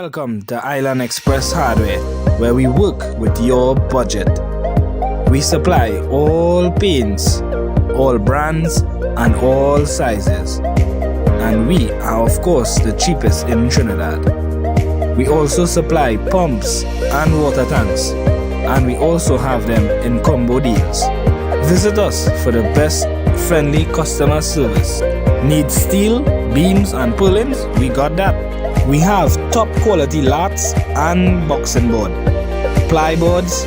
Welcome to Island Express Hardware, where we work with your budget. We supply all paints, all brands, and all sizes. And we are, of course, the cheapest in Trinidad. We also supply pumps and water tanks, and we also have them in combo deals. Visit us for the best friendly customer service. Need steel, beams, and purlins? We got that. We have top quality lats and boxing board, plyboards,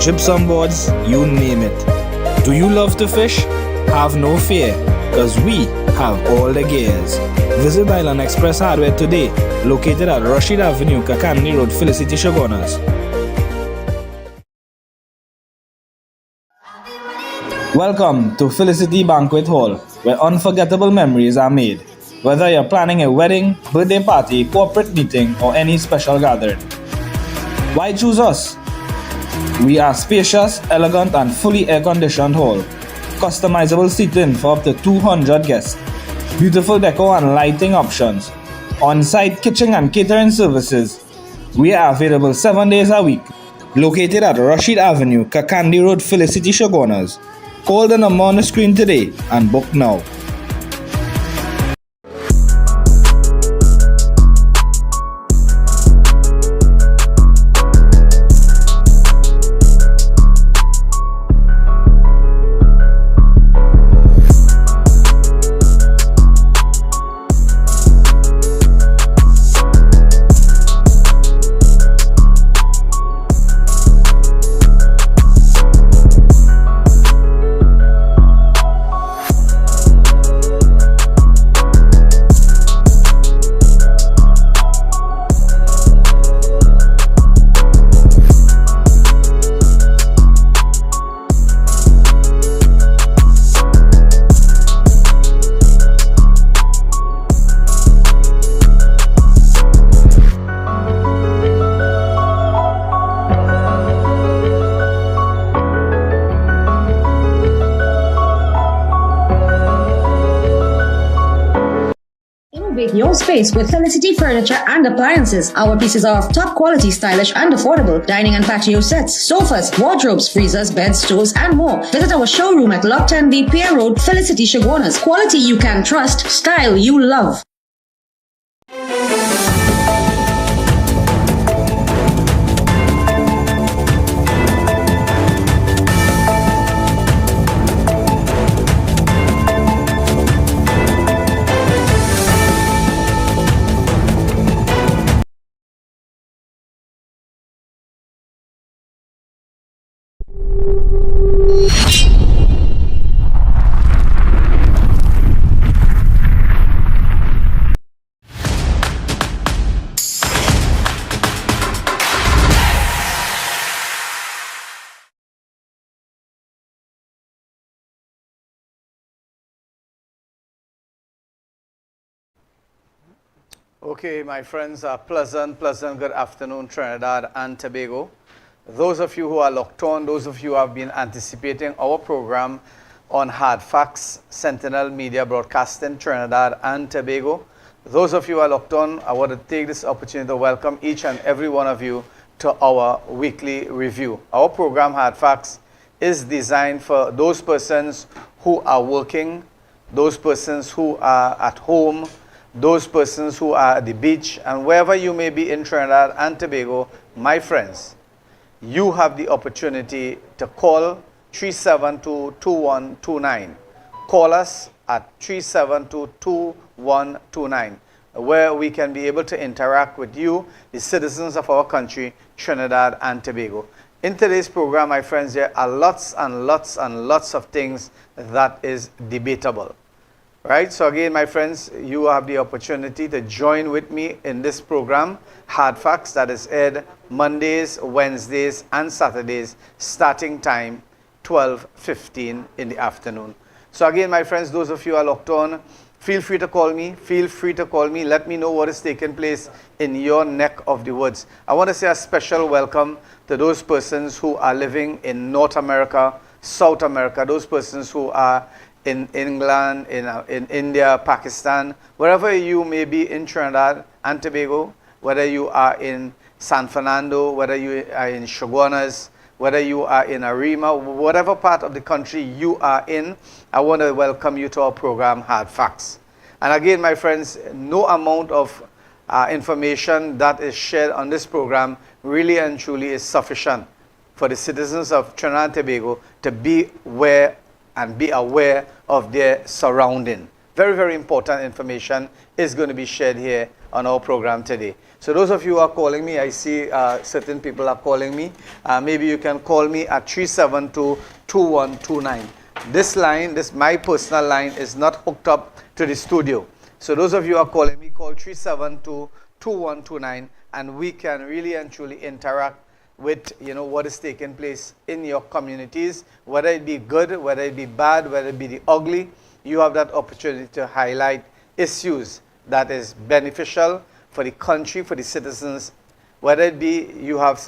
gypsum boards, you name it. Do you love to fish? Have no fear, cause we have all the gears. Visit Island Express Hardware today, located at Rashid Avenue, Kakandi Road, Felicity Shogunas. Welcome to Felicity Banquet Hall, where unforgettable memories are made. Whether you're planning a wedding, birthday party, corporate meeting, or any special gathering. Why choose us? We are spacious, elegant, and fully air-conditioned hall. Customizable seating for up to 200 guests. Beautiful decor and lighting options. On-site kitchen and catering services. We are available 7 days a week. Located at Rashid Avenue, Kakandi Road, Felicity Shogunas. Call the number on the screen today and book now. Your space with Felicity Furniture and Appliances. Our pieces are of top quality, stylish and affordable. Dining and patio sets, sofas, wardrobes, freezers, beds, stoves and more. Visit our showroom at Lot 10B Pier Road, Felicity Shogunas. Quality you can trust, style you love. Okay, my friends, pleasant good afternoon, Trinidad and Tobago. Those of you who are locked on, those of you who have been anticipating our program on Hardfacts, Sentinel Media Broadcasting, Trinidad and Tobago. Those of you who are locked on, I want to take this opportunity to welcome each and every one of you to our weekly review. Our program, Hardfacts, is designed for those persons who are working, those persons who are at home, those persons who are at the beach, and wherever you may be in Trinidad and Tobago, my friends, you have the opportunity to call 372-2129. Call us at 372-2129, where we can be able to interact with you, the citizens of our country, Trinidad and Tobago. In today's program, my friends, there are lots and lots and lots of things that is debatable. Right, so again, my friends, you have the opportunity to join with me in this program, Hardfacts, that is aired Mondays, Wednesdays, and Saturdays, starting time 12:15 in the afternoon. So again, my friends, those of you who are locked on, feel free to call me. Feel free to call me. Let me know what is taking place in your neck of the woods. I want to say a special welcome to those persons who are living in North America, South America, those persons who are in England, in India, Pakistan, wherever you may be in Trinidad and Tobago. whether you are in San Fernando, whether you are in Shogunas, whether you are in Arima, whatever part of the country you are in, I want to welcome you to our program, Hard Facts. And again, my friends, no amount of information that is shared on this program really and truly is sufficient for the citizens of Trinidad and Tobago to be aware and be aware of their surrounding. Very, very important information is going to be shared here on our program today. So those of you who are calling me, I see certain people are calling me. Maybe you can call me at 372-2129. This line, my personal line, is not hooked up to the studio. So those of you who are calling me, call 372-2129, and we can really and truly interact with what is taking place in your communities, whether it be good, whether it be bad, whether it be the ugly. You have that opportunity to highlight issues that is beneficial for the country, for the citizens, whether it be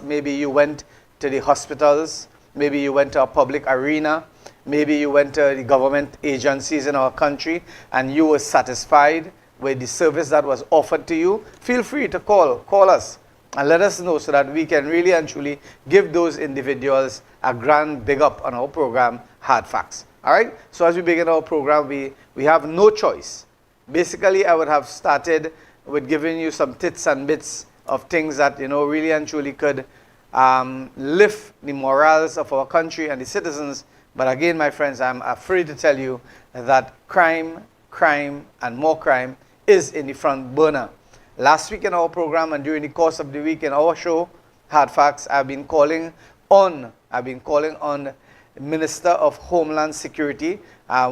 maybe you went to the hospitals, maybe you went to a public arena, maybe you went to the government agencies in our country and you were satisfied with the service that was offered to you. Feel free to call us and let us know so that we can really and truly give those individuals a grand big up on our program, Hard Facts. All right? So as we begin our program, we have no choice. Basically, I would have started with giving you some tits and bits of things that, really and truly could lift the morals of our country and the citizens. But again, my friends, I'm afraid to tell you that crime, and more crime is in the front burner. Last week in our program and during the course of the week in our show, Hard Facts, I've been calling on Minister of Homeland Security.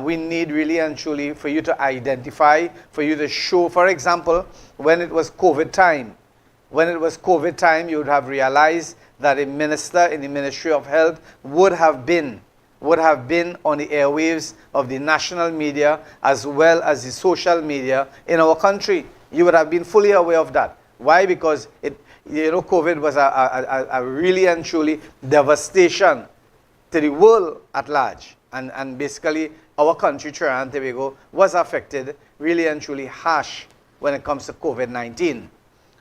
We need really and truly for you to identify, for you to show, for example, when it was COVID time, you would have realized that a minister in the Ministry of Health would have been on the airwaves of the national media as well as the social media in our country. You would have been fully aware of that. Why? Because COVID was a really and truly devastation to the world at large. And basically, our country, Trinidad and Tobago, was affected really and truly harsh when it comes to COVID-19.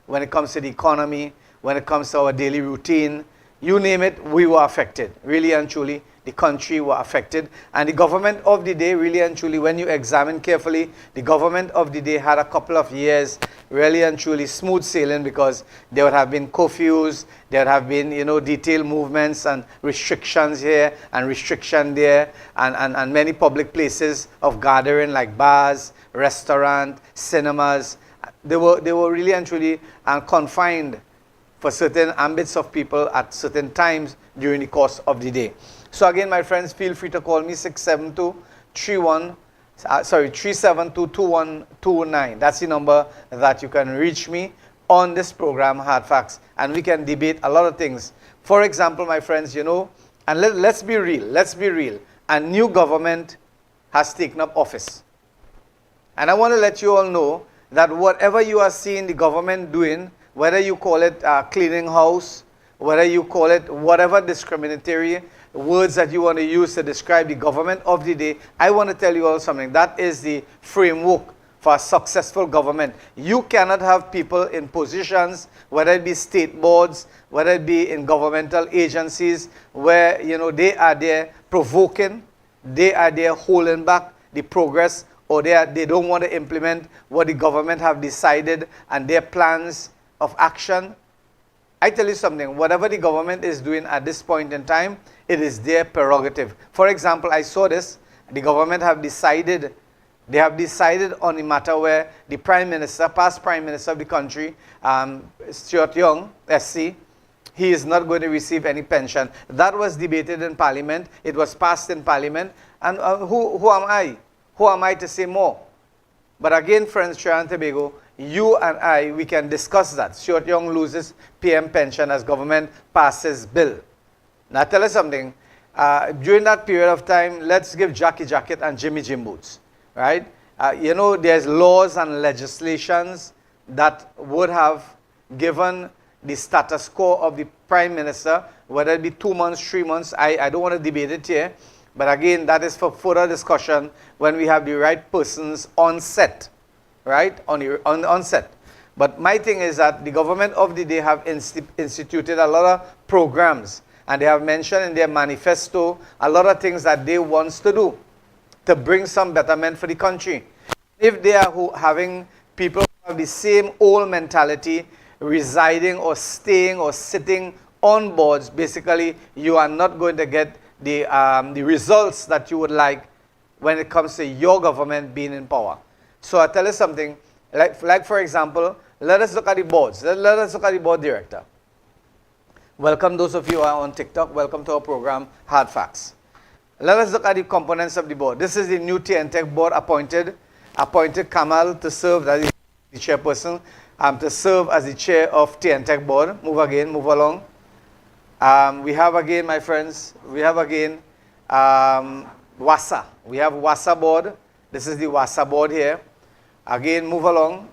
When it comes to the economy, when it comes to our daily routine, you name it, we were affected. Really and truly, the country were affected. And the government of the day, really and truly, when you examine carefully, the government of the day had a couple of years really and truly smooth sailing, because there would have been curfews, there would have been, detailed movements and restrictions here and restriction there, and many public places of gathering like bars, restaurants, cinemas. They were really and truly confined for certain ambits of people at certain times during the course of the day. So again, my friends, feel free to call me 372-2129. That's the number that you can reach me on this program, Hard Facts, and we can debate a lot of things. For example, my friends, and let's be real. A new government has taken up office. And I want to let you all know that whatever you are seeing the government doing, whether you call it cleaning house, whether you call it whatever discriminatory words that you want to use to describe the government of the day, I want to tell you all something. That is the framework for a successful government. You cannot have people in positions, whether it be state boards, whether it be in governmental agencies, where they are there provoking, they are there holding back the progress, or they don't want to implement what the government have decided and their plans of action. I tell you something, whatever the government is doing at this point in time, it is their prerogative. For example, I saw this, the government have decided on a matter where the Prime Minister, past Prime Minister of the country, Stuart Young, SC, he is not going to receive any pension. That was debated in Parliament, it was passed in Parliament, and who am I? Who am I to say more? But again, friends, Trinidad and Tobago, you and I, we can discuss that. Stuart Young loses PM pension as government passes bill. Now tell us something. During that period of time, let's give Jackie Jacket and Jimmy Jim Boots, right? There's laws and legislations that would have given the status quo of the Prime Minister, whether it be 2 months, 3 months. I don't want to debate it here. But again, that is for further discussion when we have the right persons on set, right? On set. But my thing is that the government of the day have instituted a lot of programs, and they have mentioned in their manifesto a lot of things that they want to do to bring some betterment for the country. If they are having people who have the same old mentality residing or staying or sitting on boards, basically you are not going to get the results that you would like when it comes to your government being in power. So I tell you something, like for example, let us look at the boards. Let us look at the board director. Welcome those of you who are on TikTok. Welcome to our program, Hardfacts. Let us look at the components of the board. This is the new TNTech board appointed Kamal to serve as the chairperson, to serve as the chair of TNTech board. Move again, move along. We have again, my friends, we have again WASA. We have WASA board. This is the WASA board here. Again, move along.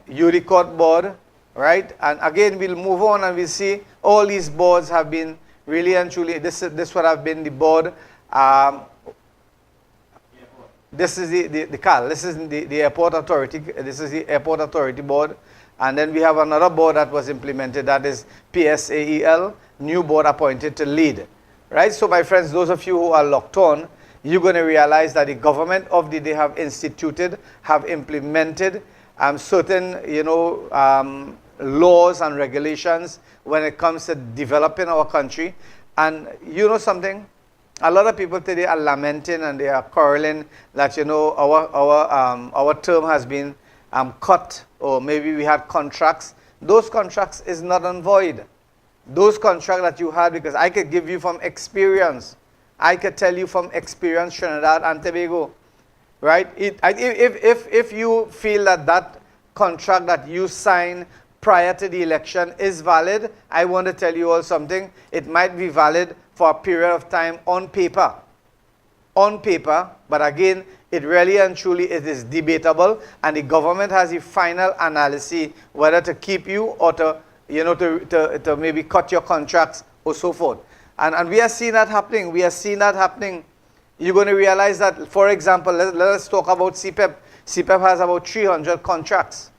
UDICOT board, right? And again, we'll move on and we'll see all these boards have been really and truly, this would have been the board. This is the CAL. This is the airport authority. This is the airport authority board. And then we have another board that was implemented, that is PSAEL, new board appointed to lead. Right? So my friends, those of you who are locked on, you're going to realize that the government of the day have instituted, have implemented certain, laws and regulations when it comes to developing our country. And you know something? A lot of people today are lamenting and they are quarreling that, our term has been cut, or maybe we had contracts. Those contracts is not on void. Those contracts that you had, because I could give you from experience. I could tell you from experience, Trinidad and Tobago, right? If you feel that contract that you signed prior to the election is valid, I want to tell you all something. It might be valid for a period of time on paper. On paper, but again, it really and truly it is debatable, and the government has the final analysis whether to keep you or to maybe cut your contracts or so forth. And we are seeing that happening. We are seeing that happening. You're going to realize that, for example, let us talk about CPEP. CPEP has about 300 contracts.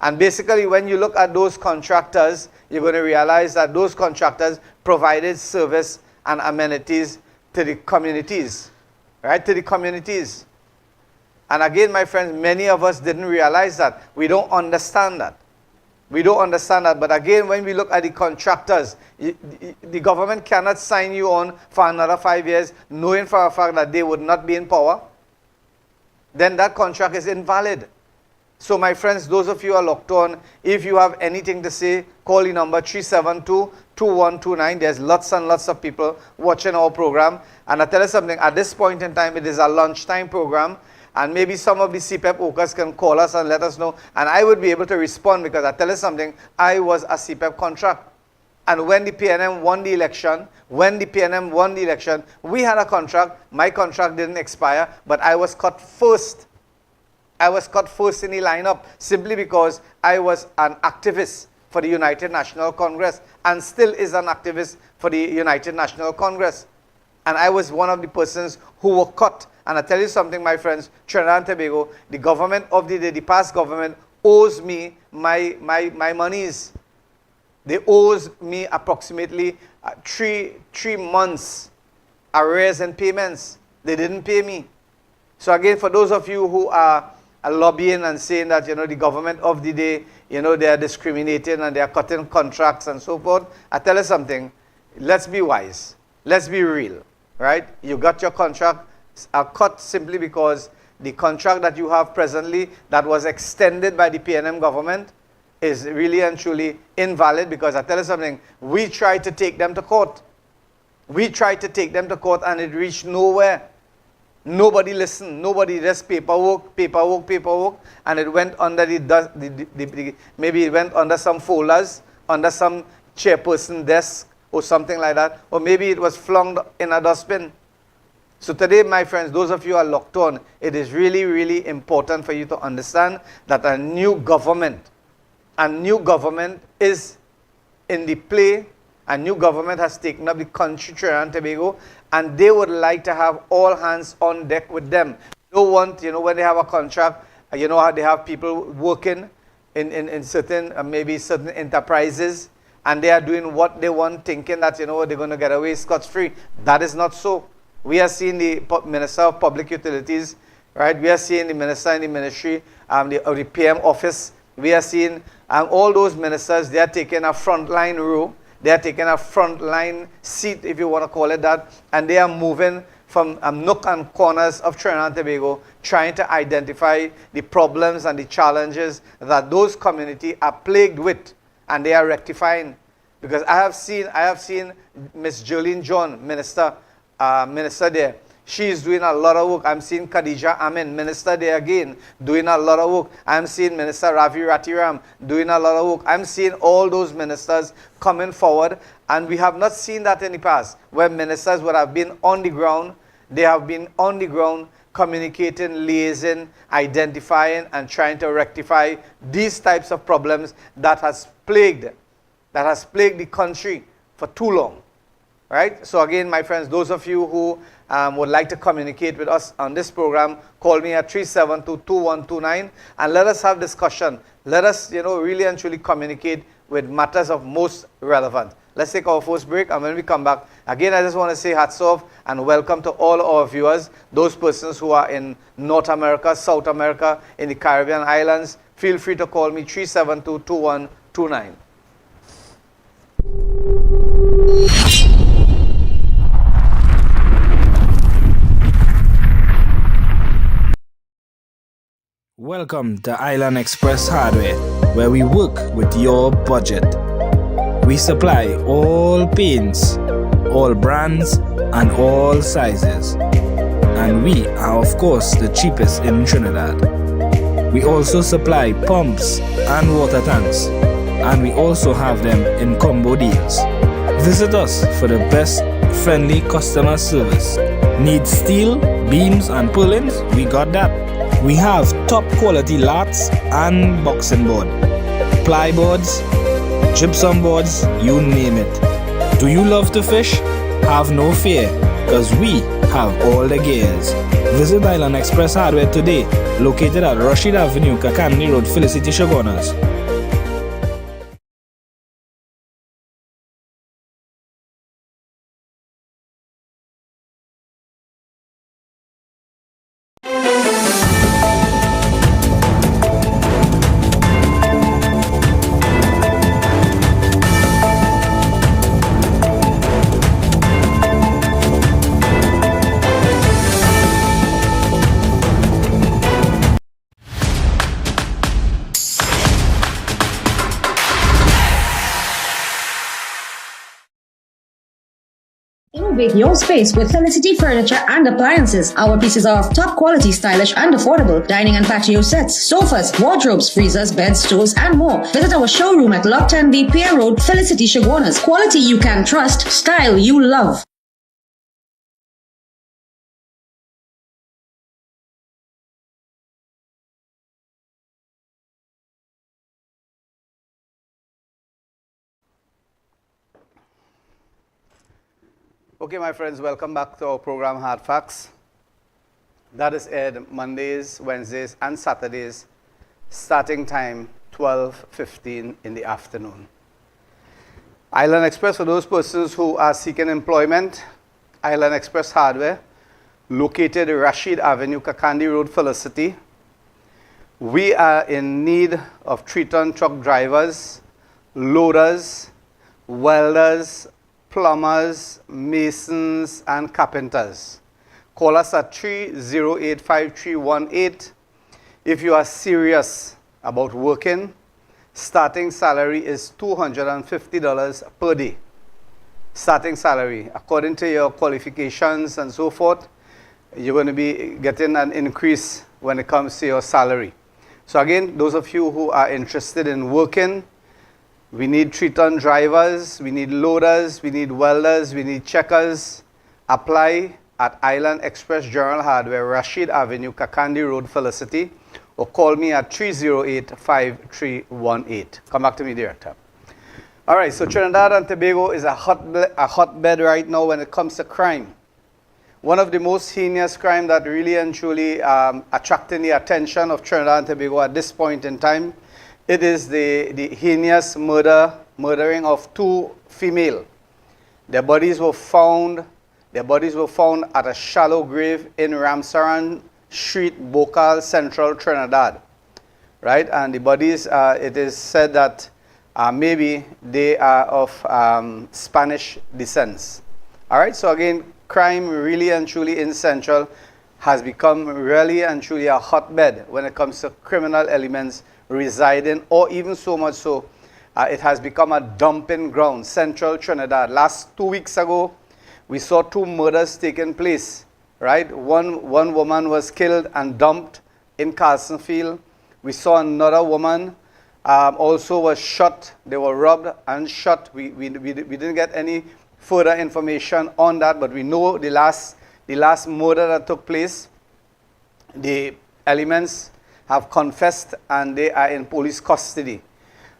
And basically, when you look at those contractors, you're going to realize that those contractors provided service and amenities to the communities, right? To the communities. And again, my friends, many of us didn't realize that. We don't understand that. We don't understand that. But again, when we look at the contractors, the government cannot sign you on for another 5 years, knowing for a fact that they would not be in power. Then that contract is invalid. So my friends, those of you who are locked on, if you have anything to say, call the number 372-2129. There's lots and lots of people watching our program. And I tell you something, at this point in time, it is a lunchtime program. And maybe some of the CPEP workers can call us and let us know. And I would be able to respond, because I tell you something, I was a CPEP contract. And when the PNM won the election, we had a contract. My contract didn't expire, but I was cut first. I was cut first in the lineup simply because I was an activist for the United National Congress and still is an activist for the United National Congress. And I was one of the persons who were cut. And I tell you something, my friends, Trinidad and Tobago, the government of the past government owes me my monies. They owes me approximately 3 months arrears and payments. They didn't pay me. So again, for those of you who are lobbying and saying that, the government of the day, they are discriminating and they are cutting contracts and so forth, I tell you something, let's be wise. Let's be real, right? You got your contract cut simply because the contract that you have presently that was extended by the PNM government is really and truly invalid, because I tell you something, we tried to take them to court. We tried to take them to court and it reached nowhere. Nobody listened. Nobody, just paperwork, and it went under maybe it went under some folders, under some chairperson desk or something like that, or maybe it was flung in a dustbin. So today, my friends, those of you who are locked on, it is really, really important for you to understand that a new government is in the play. A new government has taken up the country, Trinidad and Tobago, and they would like to have all hands on deck with them. They don't want, when they have a contract, how they have people working, in certain, maybe certain enterprises, and they are doing what they want, thinking that, they're going to get away scot-free. That is not so. We are seeing the Minister of Public Utilities, right? We are seeing the Minister in the Ministry, the PM office. We are seeing all those ministers, they are taking a frontline role. They are taking a frontline seat, if you want to call it that, and they are moving from nook and corners of Trinidad and Tobago, trying to identify the problems and the challenges that those communities are plagued with, and they are rectifying. Because I have seen Miss Jolene John, minister there. She is doing a lot of work. I'm seeing Khadija Amin, minister there again, doing a lot of work. I'm seeing Minister Ravi Ratiram doing a lot of work. I'm seeing all those ministers coming forward, and we have not seen that in the past, where ministers would have been on the ground. They have been on the ground communicating, liaising, identifying, and trying to rectify these types of problems that has plagued the country for too long. Right? So again, my friends, those of you who would like to communicate with us on this program, call me at 372-2129 and let us have discussion. Let us, really and truly communicate with matters of most relevant. Let's take our first break, and when we come back, again, I just want to say hats off and welcome to all our viewers, those persons who are in North America, South America, in the Caribbean islands. Feel free to call me 372-2129. Welcome to Island Express Hardware, where we work with your budget. We supply all paints, all brands, and all sizes. And we are, of course, the cheapest in Trinidad. We also supply pumps and water tanks, and we also have them in combo deals. Visit us for the best friendly customer service. Need steel, beams, and purlins? We got that. We have top quality lats and boxing board, plyboards, gypsum boards, you name it. Do you love to fish? Have no fear, cause we have all the gears. Visit Island Express Hardware today, located at Rashid Avenue, Kakandi Road, Felicity Shogunas. Innovate your space with Felicity Furniture and Appliances. Our pieces are of top quality, stylish and affordable. Dining and patio sets, sofas, wardrobes, freezers, beds, stools and more. Visit our showroom at Lot 10B Pier Road, Felicity Shogunas. Quality you can trust, style you love. Okay, my friends, welcome back to our program Hardfacts. That is aired Mondays, Wednesdays, and Saturdays, starting time 12:15 in the afternoon. Island Express, for those persons who are seeking employment, Island Express Hardware, located Rashid Avenue, Kakandi Road, Felicity. We are in need of 3-ton truck drivers, loaders, welders, plumbers, masons, and carpenters. Call us at 308-5318. If you are serious about working, starting salary is $250 per day. Starting salary, according to your qualifications and so forth, you're going to be getting an increase when it comes to your salary. So again, those of you who are interested in working, we need 3-ton drivers, we need loaders, we need welders, we need checkers. Apply at Island Express General Hardware, Rashid Avenue, Kakandi Road, Felicity, or call me at 308-5318. Come back to me, Director. All right, so Trinidad and Tobago is a hotbed right now when it comes to crime. One of the most heinous crime that really and truly attracting the attention of Trinidad and Tobago at this point in time It is the heinous murdering of 2 female. Their bodies were found at a shallow grave in Ramsaran Street, Bocal, Central Trinidad. Right? And the bodies, it is said that maybe they are of Spanish descent. All right, so again, crime really and truly in Central has become really and truly a hotbed when it comes to criminal elements residing, or even so much so, it has become a dumping ground. Central Trinidad. Last 2 weeks ago, we saw 2 murders taking place, right? One woman was killed and dumped in Carsonfield. We saw another woman also was shot. They were robbed and shot. We didn't get any further information on that, but we know the last murder that took place, the elements have confessed and they are in police custody.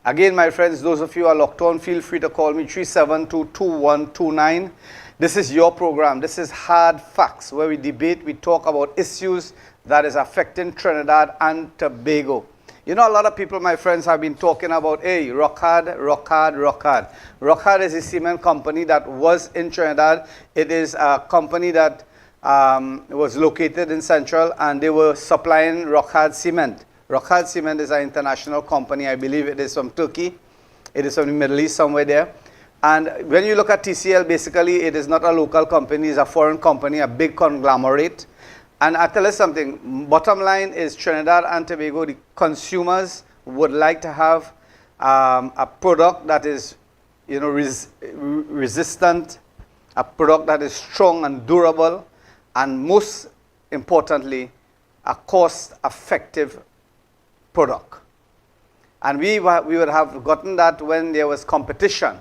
Again, my friends, those of you who are locked on, feel free to call me 372-2129. This is your program. This is Hard Facts, where we debate, we talk about issues that is affecting Trinidad and Tobago. You know, a lot of people, my friends, have been talking about, hey, Rockhard. Rockhard is a cement company that was in Trinidad. It is a company that was located in Central, and they were supplying Rockhard cement. Rockhard cement is an international company. I believe it is from Turkey. It is from the Middle East, somewhere there. And when you look at TCL, basically, it is not a local company. It's a foreign company, a big conglomerate. And I tell you something, bottom line is Trinidad and Tobago, the consumers would like to have a product that is, you know, resistant, a product that is strong and durable, and most importantly, a cost-effective product. And we would have gotten that when there was competition.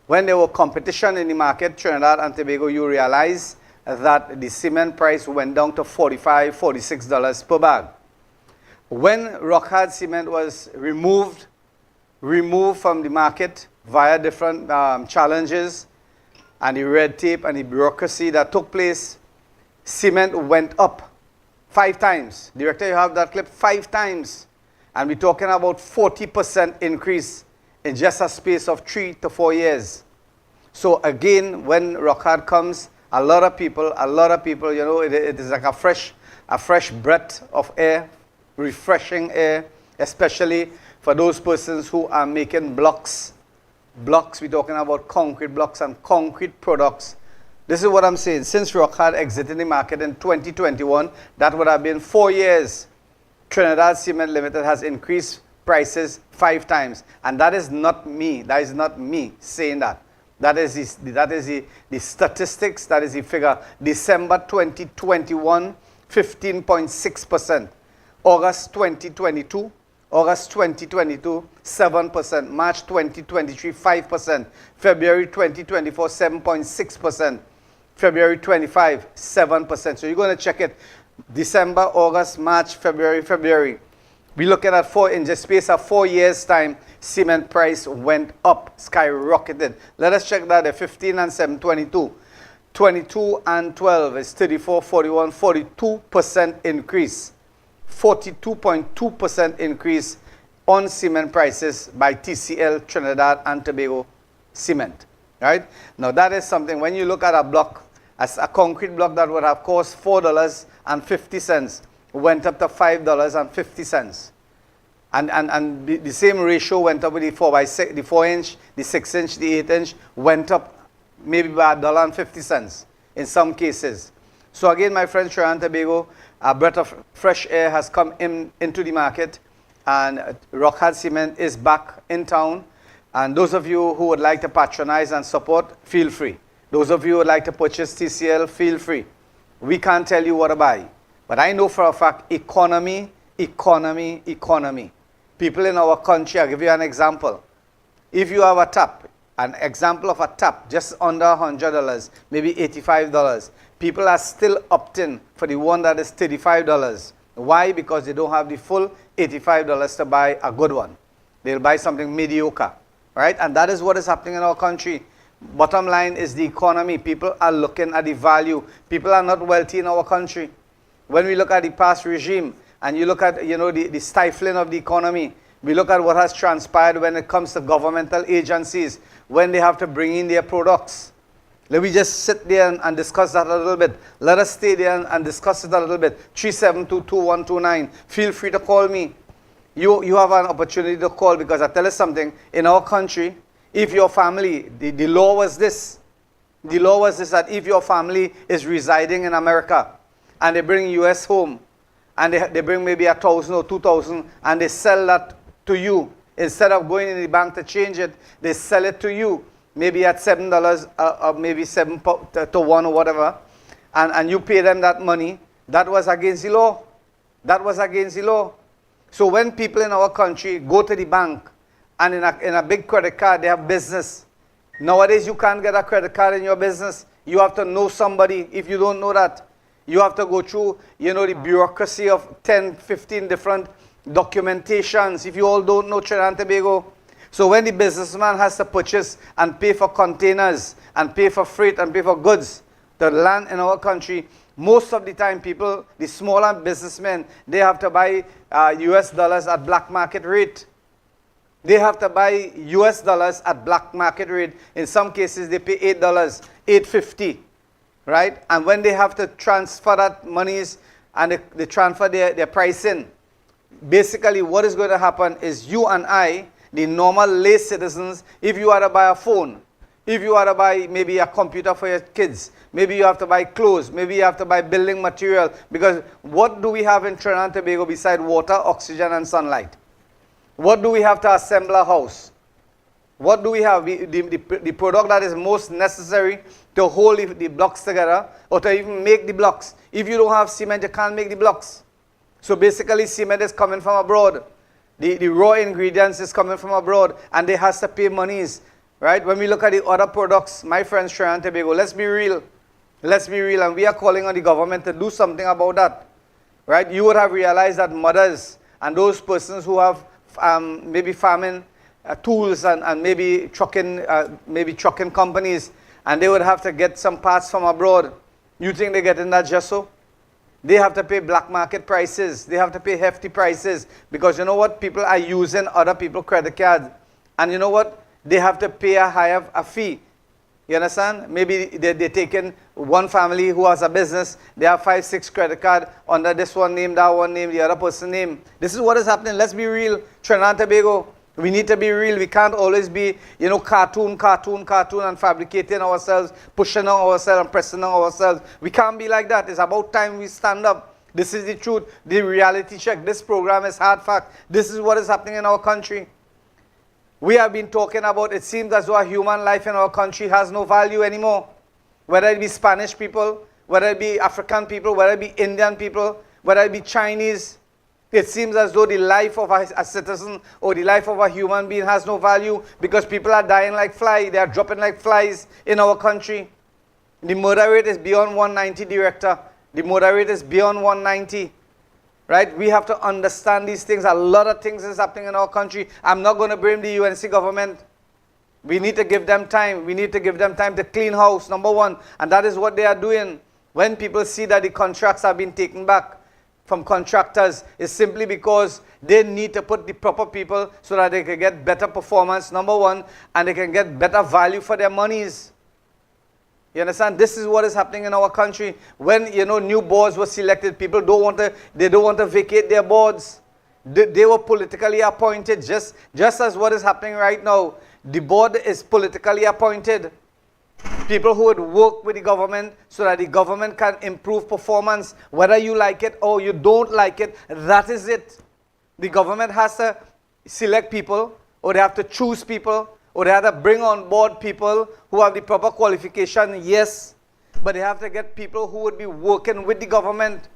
When there was competition in the market, Trinidad and Tobago, you realize that the cement price went down to $45, $46 per bag. When Rockhard cement was removed from the market via different challenges and the red tape and the bureaucracy that took place, cement went up 5 times. Director, you have that clip? 5 times. And we're talking about 40% increase in just a space of 3 to 4 years. So again, when Rockhard comes, a lot of people, you know, it is like a fresh breath of air, refreshing air, especially for those persons who are making blocks. Blocks, we're talking about concrete blocks and concrete products. This is what I'm saying. Since Rockhard exited the market in 2021, that would have been 4 years. Trinidad Cement Limited has increased prices 5 times. And that is not me. That is not me saying that. That is the statistics, that is the figure. December 2021, 15.6%. August 2022, 7%. March 2023, 5%. February 2024, 7.6%. February 25, 7%. So you're going to check it. December, August, March, February. We look at that in the space of 4 years' time, cement price went up, skyrocketed. Let us check that at 15 and 7, 22. 22 and 12 is 34, 41, 42% increase. 42.2% increase on cement prices by TCL, Trinidad and Tobago Cement. Right? Now that is something, when you look at a block, as a concrete block that would have cost $4.50, went up to $5.50. And the same ratio went up with the 4 inch, the 6 inch, the 8 inch, went up maybe by $1.50 in some cases. So again, my friends, Trinidad and Tobago, a breath of fresh air has come into the market, and Rockhard Cement is back in town. And those of you who would like to patronize and support, feel free. Those of you who would like to purchase TCL, feel free. We can't tell you what to buy. But I know for a fact, economy. People in our country, I'll give you an example. If you have a tap, an example of a tap just under $100, maybe $85, people are still opting for the one that is $35. Why? Because they don't have the full $85 to buy a good one. They'll buy something mediocre, right? And that is what is happening in our country. Bottom line is the economy. People are looking at the value. People are not wealthy in our country. When we look at the past regime and you look at, you know, the stifling of the economy, We look at what has transpired when it comes to governmental agencies, when they have to bring in their products. Let me just sit there and discuss that a little bit. Let us stay there and discuss it a little bit. 3722129. Feel free to call me. You have an opportunity to call, because I tell you something. In our country, if your family, the law was this. The law was this, that if your family is residing in America and they bring US home, and they bring maybe 1,000 or 2,000, and they sell that to you, instead of going in the bank to change it, they sell it to you, maybe at $7, or maybe 7 to 1 or whatever, and you pay them that money. That was against the law. That was against the law. So when people in our country go to the bank, and in a big credit card, they have business. Nowadays, you can't get a credit card in your business. You have to know somebody. If you don't know that, you have to go through, the bureaucracy of 10, 15 different documentations. If you all don't know Trinidad and Tobago. So when the businessman has to purchase and pay for containers, and pay for freight, and pay for goods, the land in our country, most of the time people, the smaller businessmen, they have to buy US dollars at black market rate. They have to buy US dollars at black market rate. In some cases, they pay $8, $8.50, right? And when they have to transfer that monies, and they transfer their pricing, basically what is going to happen is you and I, the normal lay citizens, if you are to buy a phone, if you are to buy maybe a computer for your kids, maybe you have to buy clothes, maybe you have to buy building material, because what do we have in Trinidad and Tobago besides water, oxygen, and sunlight? What do we have to assemble a house? What do we have? The product that is most necessary to hold the blocks together, or to even make the blocks. If you don't have cement, you can't make the blocks. So basically, cement is coming from abroad. The raw ingredients is coming from abroad, and they have to pay monies, right? When we look at the other products, my friends, Trinidad and Tobago, let's be real. Let's be real, and we are calling on the government to do something about that, right? You would have realized that mothers and those persons who have maybe farming tools and maybe trucking companies, and they would have to get some parts from abroad. You think they're getting that just so? They have to pay black market prices. They have to pay hefty prices, because you know what? People are using other people's credit cards, and you know what? They have to pay a fee. You understand? Maybe they're taking one family who has a business, they have 5, 6 credit cards under this one name, that one name, the other person name. This is what is happening. Let's be real. Trinidad and Tobago, we need to be real. We can't always be, cartoon, and fabricating ourselves, pushing on ourselves, and pressing on ourselves. We can't be like that. It's about time we stand up. This is the truth, the reality check. This program is hard fact. This is what is happening in our country. We have been talking about, it seems as though a human life in our country has no value anymore. Whether it be Spanish people, whether it be African people, whether it be Indian people, whether it be Chinese, it seems as though the life of a citizen or the life of a human being has no value, because people are dying like flies. They are dropping like flies in our country. The murder rate is beyond 190, Director. The murder rate is beyond 190. Right? We have to understand these things. A lot of things is happening in our country. I'm not going to blame the UNC government. We need to give them time. We need to give them time to clean house, number one. And that is what they are doing. When people see that the contracts have been taken back from contractors, it's simply because they need to put the proper people so that they can get better performance, number one, and they can get better value for their monies. You understand? This is what is happening in our country. When, new boards were selected, people don't want to vacate their boards. They were politically appointed, just as what is happening right now. The board is politically appointed. People who would work with the government so that the government can improve performance. Whether you like it or you don't like it, that is it. The government has to select people, or they have to choose people, or they have to bring on board people who have the proper qualification, yes. But they have to get people who would be working with the government,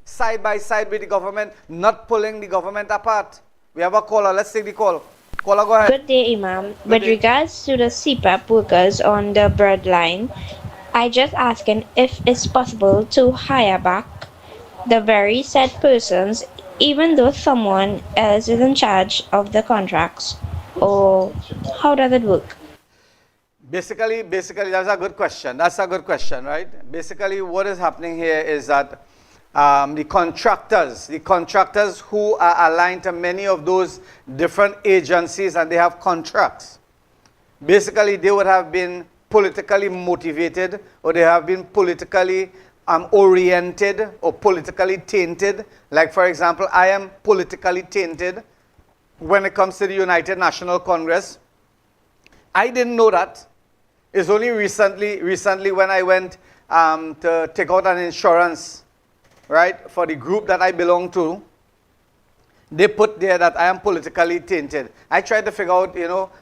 side by side with the government, not pulling the government apart. We have a caller. Let's take the call. Caller, go ahead. Good day, Imam. With regards to the CPAP workers on the bread line, I just asking if it's possible to hire back the very said persons, even though someone else is in charge of the contracts, or how does it work? Basically, that's a good question. That's a good question, right? Basically, what is happening here is that the contractors who are aligned to many of those different agencies and they have contracts. Basically, they would have been politically motivated, or they have been politically oriented or politically tainted. Like, for example, I am politically tainted when it comes to the United National Congress. I didn't know that. It's only recently when I went to take out an insurance, right, for the group that I belong to. They put there that I am politically tainted. I tried to figure out,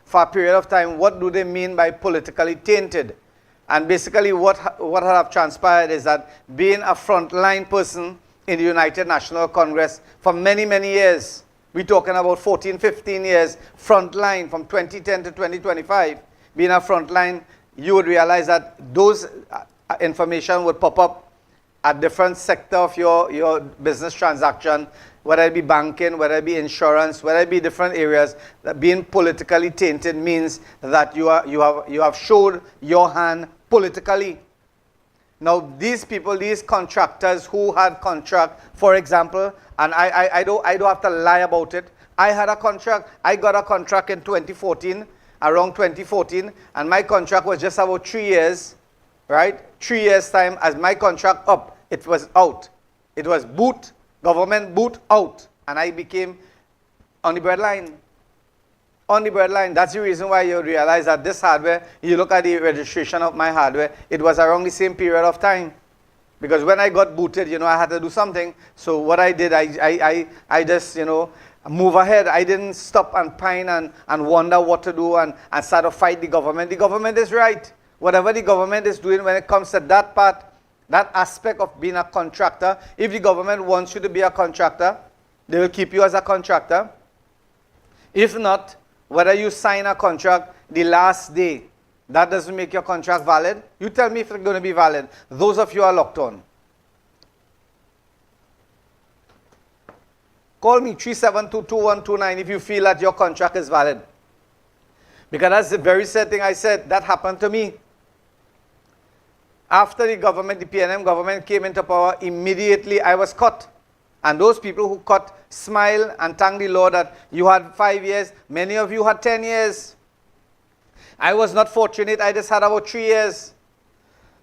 for a period of time, what do they mean by politically tainted? And basically what have transpired is that being a frontline person in the United National Congress for many, many years, we're talking about 14, 15 years, frontline from 2010 to 2025, being a frontline, you would realize that those information would pop up at different sector of your business transaction, whether it be banking, whether it be insurance, whether it be different areas. That being politically tainted means that you have showed your hand politically. Now these people, these contractors who had contract, for example, and I don't have to lie about it. I had a contract. I got a contract in 2014, around 2014, and my contract was just about 3 years, right? 3 years time, as my contract up, it was out. It was boot, government boot out, and I became on the breadline. On the breadline. That's the reason why you realize that this hardware, you look at the registration of my hardware, it was around the same period of time. Because when I got booted, I had to do something. So what I did, I just, move ahead. I didn't stop and pine and wonder what to do and start to fight the government. The government is right. Whatever the government is doing when it comes to that part, that aspect of being a contractor, if the government wants you to be a contractor, they will keep you as a contractor. If not, whether you sign a contract the last day, that doesn't make your contract valid. You tell me if it's going to be valid. Those of you are locked on. Call me 372-2129 if you feel that your contract is valid. Because that's the very same thing I said. That happened to me. After the government, the PNM government came into power, immediately I was cut. And those people who cut smile and thank the Lord that you had 5 years. Many of you had 10 years. I was not fortunate. I just had about 3 years.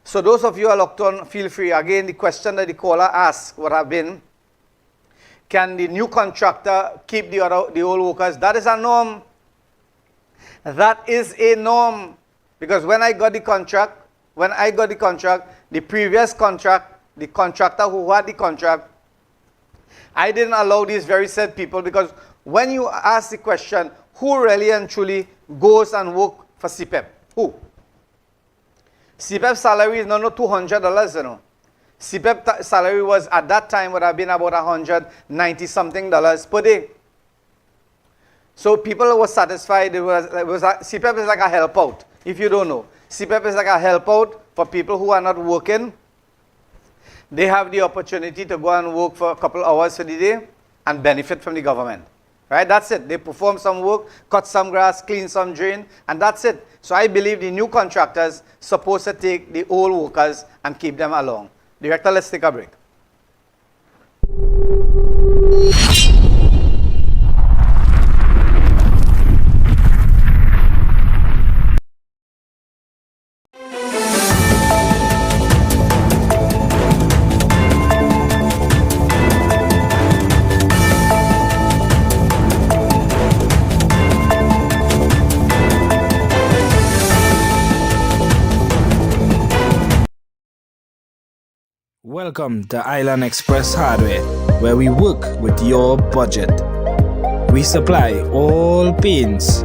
So those of you who are locked on, feel free. Again, the question that the caller asked would have been, can the new contractor keep the old workers? That is a norm. That is a norm. Because when I got the contract, the previous contract, the contractor who had the contract, I didn't allow these very said people, because when you ask the question, who really and truly goes and work for CPEP? Who? CPEP salary is not $200, CPEP salary was, at that time, would have been about $190 something per day. So people were satisfied. CPEP is like a help out, if you don't know. CPEP is like a help out for people who are not working. They have the opportunity to go and work for a couple hours for the day and benefit from the government. Right? That's it. They perform some work, cut some grass, clean some drain, and that's it. So I believe the new contractors supposed to take the old workers and keep them along. Director, let's take a break. Welcome to Island Express Hardware, where we work with your budget. We supply all paints,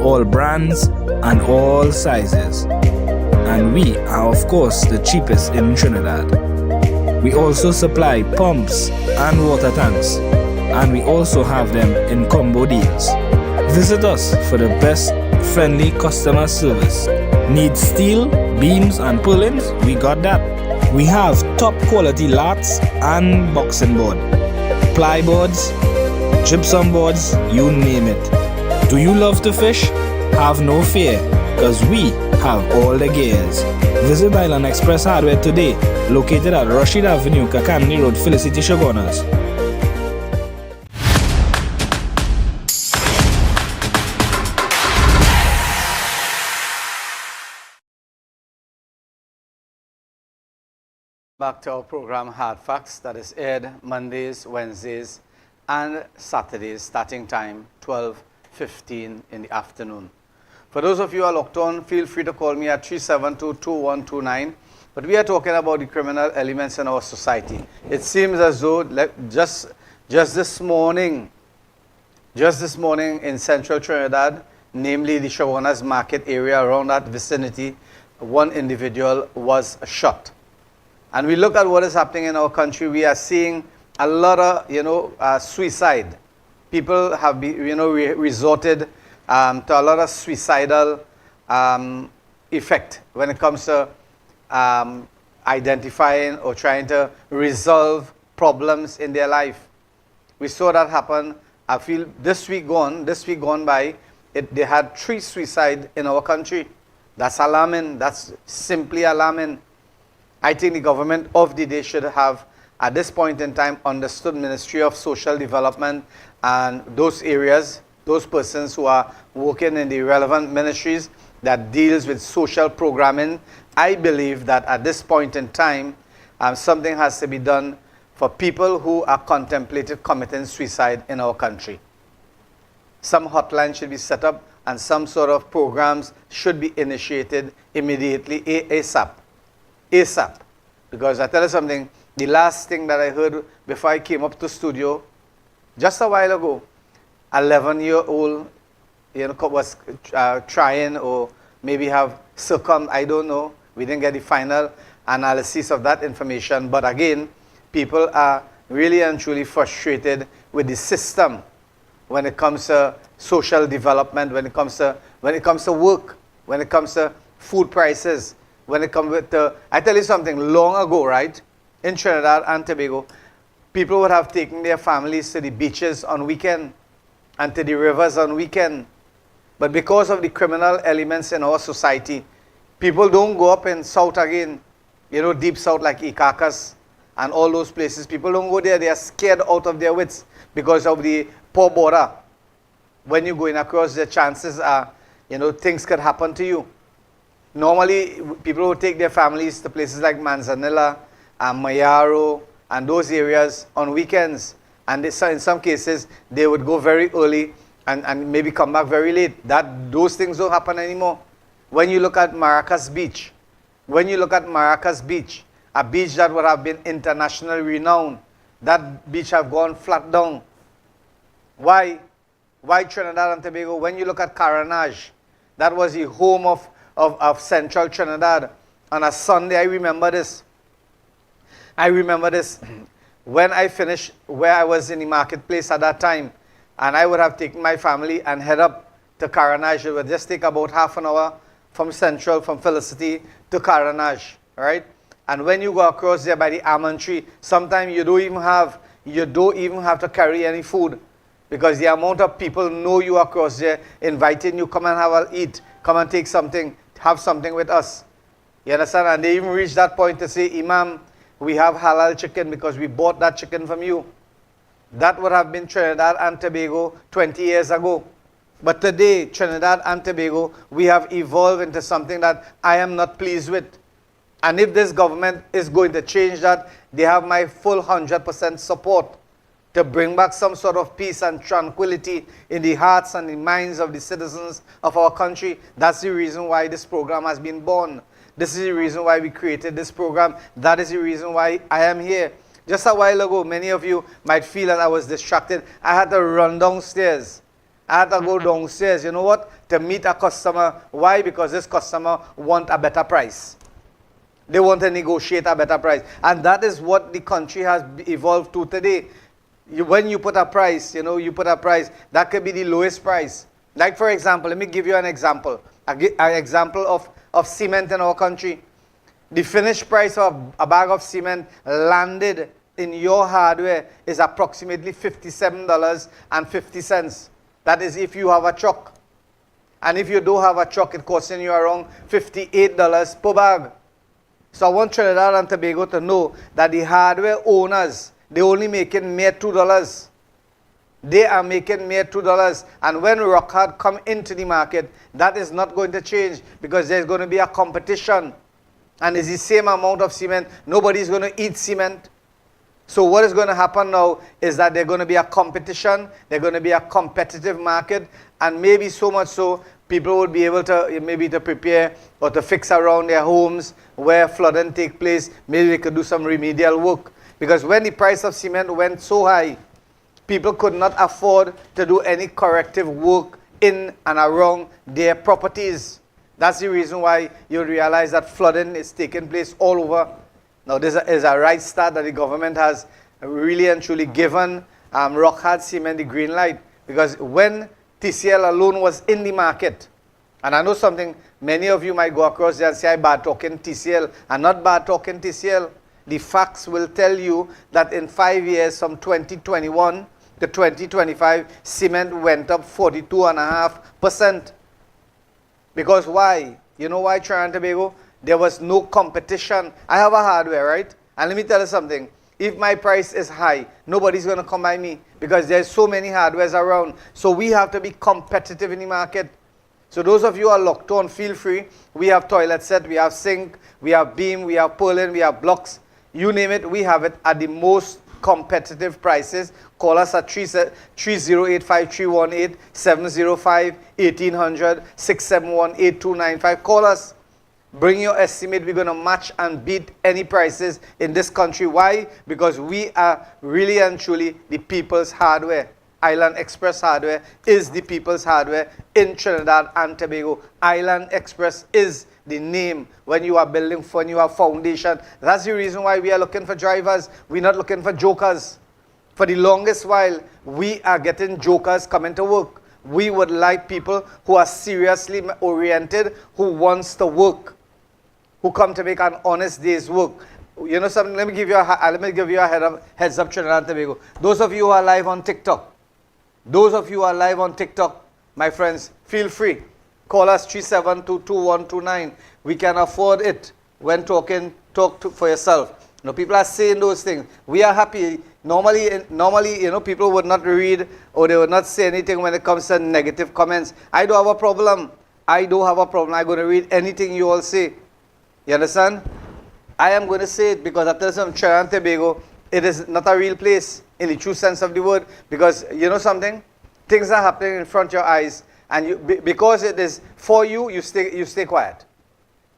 all brands, and all sizes. And we are, of course, the cheapest in Trinidad. We also supply pumps and water tanks, and we also have them in combo deals. Visit us for the best friendly customer service. Need steel, beams, and purlins? We got that. We have top quality lats and boxing board, plyboards, gypsum boards, you name it. Do you love to fish? Have no fear, because we have all the gears. Visit Island Express Hardware today, located at Rashid Avenue, Kakani Road, Felicity, Shogunas. Back to our program Hardfacts that is aired Mondays, Wednesdays, and Saturdays, starting time 12:15 in the afternoon. For those of you who are locked on, feel free to call me at 372-2129. But we are talking about the criminal elements in our society. It seems as though just this morning in central Trinidad, namely the Shogunas market area around that vicinity, one individual was shot. And we look at what is happening in our country, we are seeing a lot of, suicide. People have resorted to a lot of suicidal effect when it comes to identifying or trying to resolve problems in their life. We saw that happen. I feel this week gone by, they had 3 suicides in our country. That's alarming. That's simply alarming. I think the government of the day should have, at this point in time, understood Ministry of Social Development and those areas, those persons who are working in the relevant ministries that deals with social programming. I believe that at this point in time, something has to be done for people who are contemplating committing suicide in our country. Some hotline should be set up and some sort of programs should be initiated immediately, ASAP. Because I tell you something, the last thing that I heard before I came up to studio, just a while ago, 11-year-old was trying or maybe have succumbed, I don't know. We didn't get the final analysis of that information. But again, people are really and truly frustrated with the system when it comes to social development, when it comes to work, when it comes to food prices, when it comes to, I tell you something, long ago, right, in Trinidad and Tobago, people would have taken their families to the beaches on weekend and to the rivers on weekend. But because of the criminal elements in our society, people don't go up in South again, deep South like Ikakas and all those places. People don't go there. They are scared out of their wits because of the poor border. When you're going across, the chances are, things could happen to you. Normally, people would take their families to places like Manzanilla and Mayaro and those areas on weekends. And in some cases, they would go very early and maybe come back very late. Those things don't happen anymore. When you look at Maracas Beach, a beach that would have been internationally renowned, that beach have gone flat down. Why Trinidad and Tobago? When you look at Caranage, that was the home of central Trinidad. On a Sunday, I remember this. When I finished where I was in the marketplace at that time, and I would have taken my family and head up to Caranage. It would just take about half an hour from Felicity to Caranage, right? And when you go across there by the almond tree, sometimes you don't even have to carry any food, because the amount of people know you across there, inviting you, come and have a eat, come and take something, have something with us. You understand? And they even reach that point to say, Imam, we have halal chicken because we bought that chicken from you. That would have been Trinidad and Tobago 20 years ago. But today, Trinidad and Tobago, we have evolved into something that I am not pleased with. And if this government is going to change that, they have my full 100% support to bring back some sort of peace and tranquility in the hearts and the minds of the citizens of our country. That's the reason why this program has been born. This is the reason why we created this program. That is the reason why I am here. Just a while ago, many of you might feel that I was distracted. I had to run downstairs. I had to go downstairs, you know what, to meet a customer. Why? Because this customer wants a better price. They want to negotiate a better price. And that is what the country has evolved to today. When you put a price, that could be the lowest price. Like, for example, let me give you an example. An example of cement in our country. The finished price of a bag of cement landed in your hardware is approximately $57.50. That is if you have a truck. And if you do have a truck, it's costing you around $58 per bag. So I want Trinidad and Tobago to know that the hardware owners, they only making mere $2. They are making mere $2. And when rock hard come into the market, that is not going to change because there's going to be a competition. And it's the same amount of cement. Nobody's going to eat cement. So what is going to happen now is that there's going to be a competition. There's going to be a competitive market. And maybe so much so, people would be able to maybe to prepare or to fix around their homes where flooding take place. Maybe they could do some remedial work. Because when the price of cement went so high, people could not afford to do any corrective work in and around their properties. That's the reason why you realize that flooding is taking place all over. Now, this is a right start that the government has really and truly given rock hard cement the green light. Because when TCL alone was in the market, and I know something, many of you might go across there and say, I bad talking TCL. I'm not bad talking TCL. The facts will tell you that in 5 years, from 2021 to 2025, cement went up 42.5%. Because why? You know why, Trinidad and Tobago? There was no competition. I have a hardware, right? And let me tell you something. If my price is high, nobody's going to come by me because there's so many hardwares around. So we have to be competitive in the market. So those of you who are locked on, feel free. We have toilet set, we have sink, we have beam, we have purlin, we have blocks. You name it, we have it at the most competitive prices. Call us at 3085-318-705-1800-671-8295. Call us. Bring your estimate. We're going to match and beat any prices in this country. Why? Because we are really and truly the people's hardware. Island Express Hardware is the people's hardware in Trinidad and Tobago. Island Express is the name when you are building, when you have foundation. That's the reason why we are looking for drivers. We're not looking for jokers. For the longest while, we are getting jokers coming to work. We would like people who are seriously oriented, who wants to work, who come to make an honest day's work. You know something? Let me give you a heads up, Trinidad and Tobago. Those of you who are live on TikTok, my friends, feel free. Call us 372-2129. We can afford it when talk for yourself. You know, people are saying those things. We are happy. Normally, you know, people would not read or they would not say anything when it comes to negative comments. I don't have a problem. I'm going to read anything you all say. You understand? I am going to say it because I tell some Trinidad and Tobago, it is not a real place in the true sense of the word. Because you know something? Things are happening in front of your eyes. And because it is for you, you stay quiet.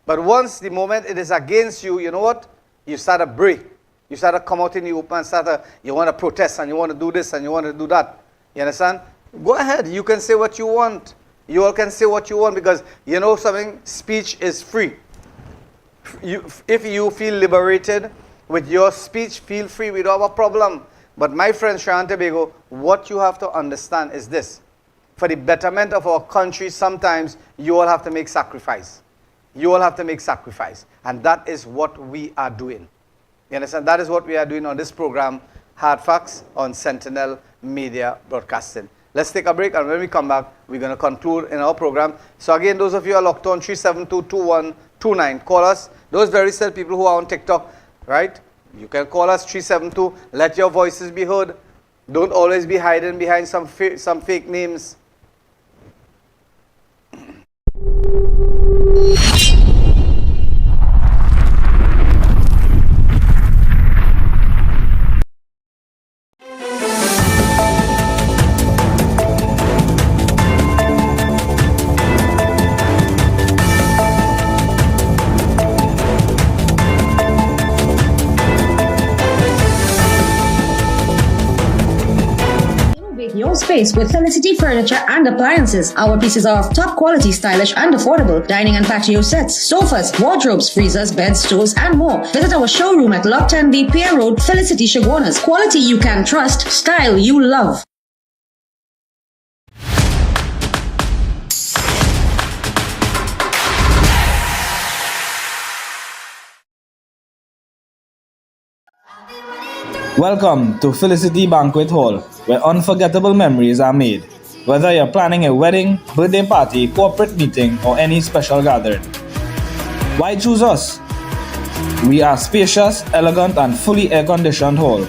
But once the moment it is against you, you know what? You start to break. You start to come out in the open and you want to protest and you want to do this and you want to do that. You understand? Go ahead. You can say what you want. You all can say what you want because you know something? Speech is free. If you feel liberated with your speech, feel free. We don't have a problem. But my friends, Trinidad and Tobago, what you have to understand is this. For the betterment of our country, sometimes you all have to make sacrifice. You all have to make sacrifice. And that is what we are doing. You understand? That is what we are doing on this program, Hardfacts on Sentinel Media Broadcasting. Let's take a break, and when we come back, we're going to conclude in our program. So again, those of you who are locked on, 372-2129. Call us. Those very same people who are on TikTok, right? You can call us 372. Let your voices be heard. Don't always be hiding behind some fake names. Your space with Felicity Furniture and Appliances. Our pieces are of top quality, stylish and affordable. Dining and patio sets, sofas, wardrobes, freezers, beds, stools and more. Visit our showroom at Lot 10B Pier Road, Felicity Chaguanas. Quality you can trust, style you love. Welcome to Felicity Banquet Hall, where unforgettable memories are made. whether you're planning a wedding, birthday party, corporate meeting, or any special gathering. Why choose us? We are spacious, elegant, and fully air-conditioned hall.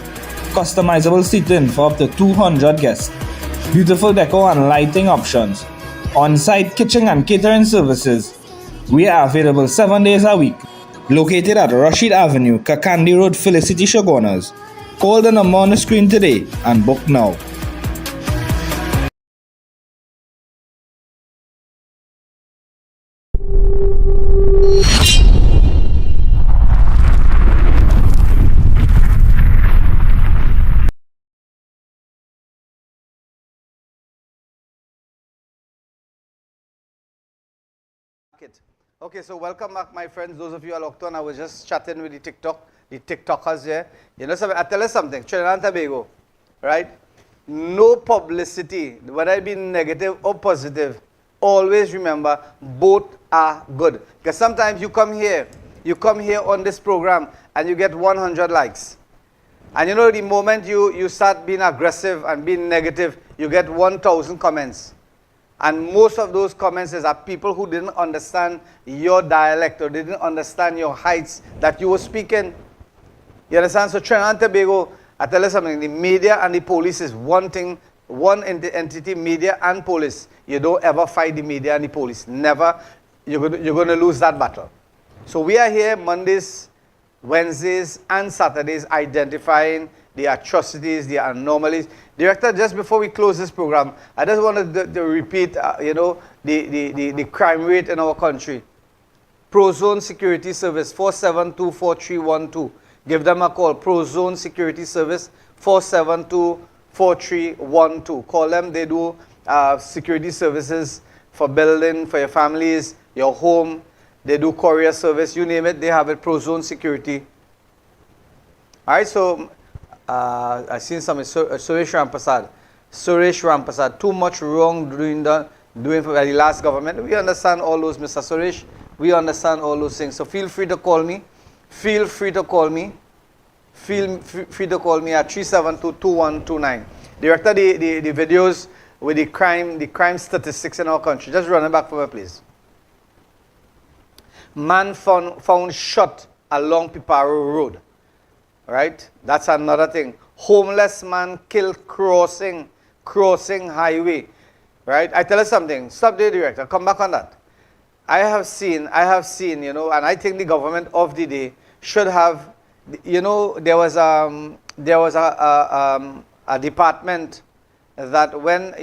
Customizable seating for up to 200 guests. Beautiful decor and lighting options. On-site kitchen and catering services. We are available 7 days a week. Located at Rashid Avenue, Kakandi Road, Felicity Shogunas. Call the number on the screen today and book now. Okay, so welcome back, my friends. Those of you who are locked on, I was just chatting with the TikTokers here. You know, I tell you something, Trinidad and Tobago, right? No publicity, whether it be negative or positive, always remember both are good. Because sometimes you come here on this program and you get 100 likes. And you know, the moment you start being aggressive and being negative, you get 1,000 comments. And most of those comments are people who didn't understand your dialect or didn't understand your heights that you were speaking. You understand? So Trinidad and Tobago, I tell you something, the media and the police is one thing, one entity, media and police. You don't ever fight the media and the police. Never. You're going to lose that battle. So we are here Mondays, Wednesdays and Saturdays identifying the atrocities, the anomalies. Director, just before we close this program, I just wanted to repeat, the crime rate in our country. Prozone Security Service, 472-4312. Give them a call. Prozone Security Service, 472-4312. Call them. They do security services for building, for your families, your home. They do courier service. You name it, they have it. Prozone Security. All right, so I seen something. Suresh Rampasad. Too much wrong doing for the last government. We understand all those, Mr. Suresh. We understand all those things. So feel free to call me. Feel free to call me at 372-2129. Director, the videos with the crime statistics in our country. Just run it back for me, please. Man found shot along Piparo Road. Right? That's another thing. Homeless man killed crossing highway. Right? I tell you something. Stop there, Director. Come back on that. I have seen, and I think the government of the day should have, there was a department that when,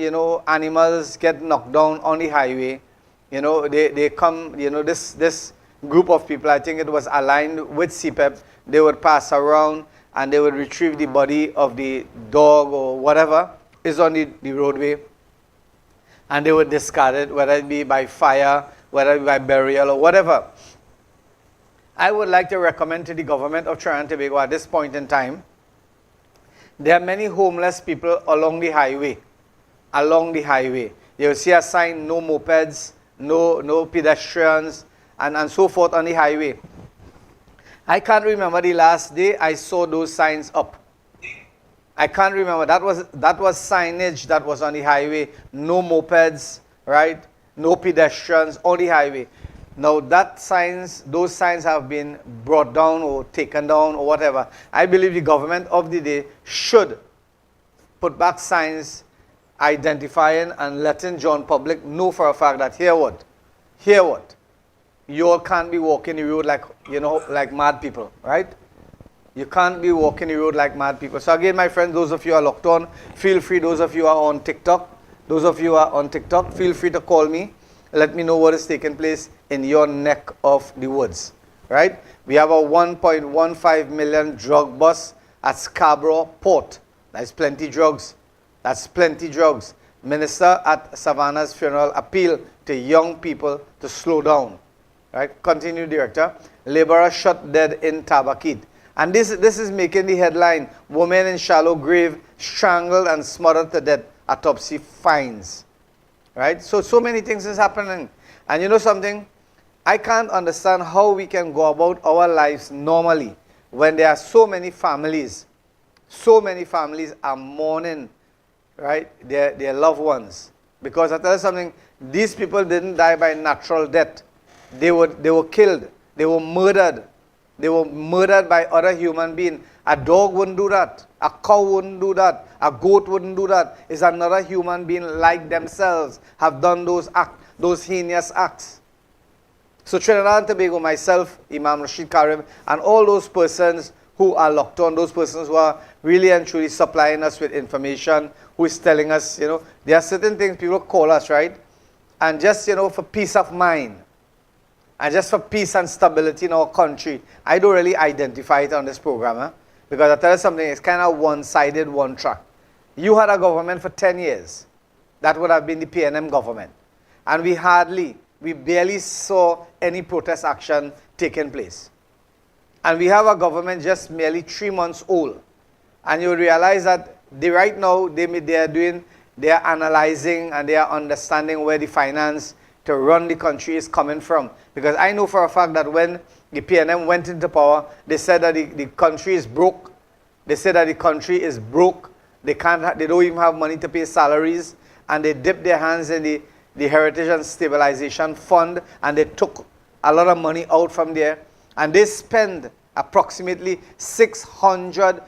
animals get knocked down on the highway, they come, this group of people, I think it was aligned with CPEP, they would pass around and they would retrieve the body of the dog or whatever is on the roadway, and they would discard it, whether it be by fire, whether it be by burial or whatever. I would like to recommend to the government of Trinidad and Tobago at this point in time, there are many homeless people along the highway. You will see a sign, no mopeds, no pedestrians, and so forth on the highway. I can't remember the last day I saw those signs up. I can't remember. That was signage that was on the highway. No mopeds, right? No pedestrians on the highway. Now those signs have been brought down or taken down or whatever. I believe the government of the day should put back signs identifying and letting John public know for a fact that hear what? You all can't be walking the road like mad people, right? You can't be walking the road like mad people. So again, my friends, those of you who are locked on, feel free. Those of you who are on TikTok, feel free to call me. Let me know what is taking place in your neck of the woods, right? We have a 1.15 million drug bust at Scarborough Port. That's plenty drugs. Minister at Savannah's funeral appeal to young people to slow down. Right? Continue, Director. Laborer shot dead in Tabakit. And this is making the headline. Woman in shallow grave strangled and smothered to death. Autopsy finds. Right? So many things is happening. And you know something? I can't understand how we can go about our lives normally when there are so many families are mourning, right, their loved ones. Because I tell you something, these people didn't die by natural death. They were killed. They were murdered. They were murdered by other human beings. A dog wouldn't do that. A cow wouldn't do that. A goat wouldn't do that. It's another human being like themselves have done those heinous acts. So Trinidad and Tobago, myself, Imam Rashid Karim, and all those persons who are locked on, those persons who are really and truly supplying us with information, who is telling us, there are certain things people call us, right? And just, for peace of mind, and just for peace and stability in our country, I don't really identify it on this program, because I tell you something, it's kind of one-sided, one track. You had a government for 10 years. That would have been the PNM government. And we barely saw any protest action taking place. And we have a government just merely 3 months old. And you realize that right now, they are analyzing and they are understanding where the finance to run the country is coming from. Because I know for a fact that when the PNM went into power, they said that the country is broke. They said that the country is broke. They don't even have money to pay salaries. And they dipped their hands in the Heritage and Stabilization Fund, and they took a lot of money out from there. And they spend approximately $600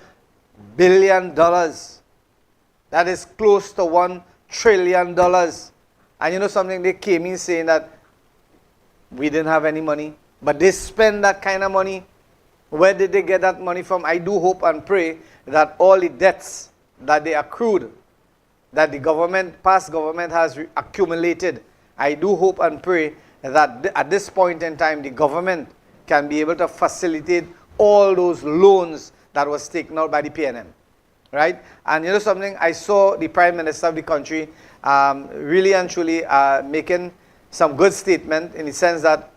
billion. That is close to $1 trillion. And you know something, they came in saying that we didn't have any money. But they spend that kind of money. Where did they get that money from? I do hope and pray that all the debts that they accrued, that the past government has accumulated, I do hope and pray that at this point in time, the government can be able to facilitate all those loans that was taken out by the PNM, right? And you know something, I saw the Prime Minister of the country really and truly making some good statement in the sense that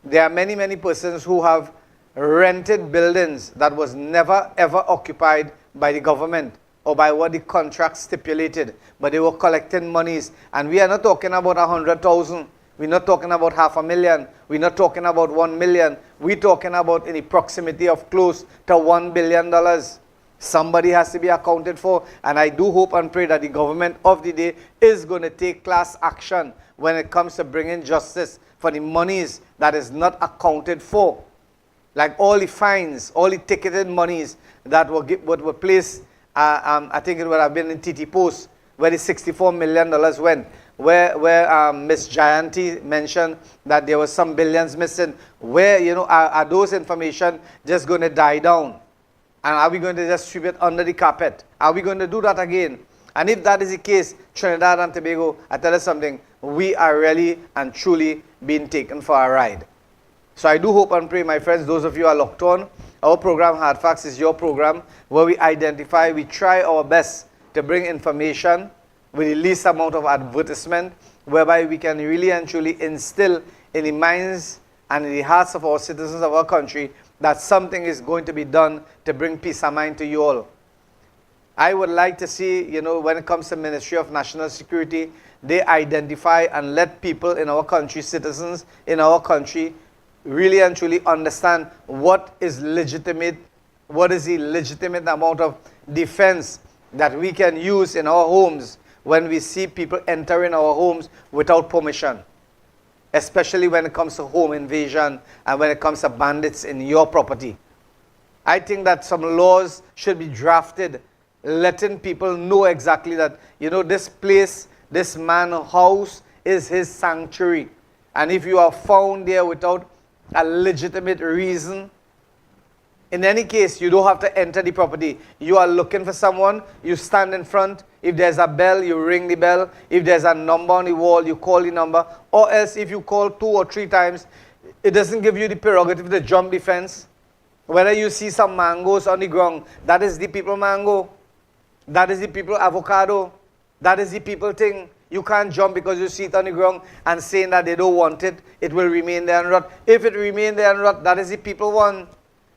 there are many, many persons who have rented buildings that was never ever occupied by the government or by what the contract stipulated, but they were collecting monies. And we are not talking about 100,000. We're not talking about 500,000. We're not talking about 1 million. We're talking about in the proximity of close to $1 billion. Somebody has to be accounted for. And I do hope and pray that the government of the day is going to take class action when it comes to bringing justice for the monies that is not accounted for. Like all the fines, all the ticketed monies that were placed, I think it would have been in TT Post, where the $64 million went. Where Ms. Jayanti mentioned that there was some billions missing. Where, are those information just going to die down? And are we going to just sweep it under the carpet? Are we going to do that again? And if that is the case, Trinidad and Tobago, I tell you something, we are really and truly being taken for a ride. So I do hope and pray, my friends, those of you who are locked on, our program, Hardfacts, is your program where we identify, we try our best to bring information with the least amount of advertisement, whereby we can really and truly instill in the minds and in the hearts of our citizens of our country that something is going to be done to bring peace of mind to you all. I would like to see, when it comes to Ministry of National Security, they identify and let people in our country, citizens in our country, really and truly understand what is legitimate, what is the legitimate amount of defense that we can use in our homes when we see people entering our homes without permission, especially when it comes to home invasion and when it comes to bandits in your property. I think that some laws should be drafted letting people know exactly that, this place, this man's house is his sanctuary. And if you are found there without a legitimate reason, in any case, you don't have to enter the property. You are looking for someone, you stand in front. If there's a bell, you ring the bell. If there's a number on the wall, you call the number. Or else, if you call 2 or 3 times, it doesn't give you the prerogative to jump the fence. Whether you see some mangoes on the ground, that is the people mango. That is the people avocado. That is the people thing. You can't jump because you see it on the ground and saying that they don't want it. It will remain there and rot. If it remain there and rot, that is the people one.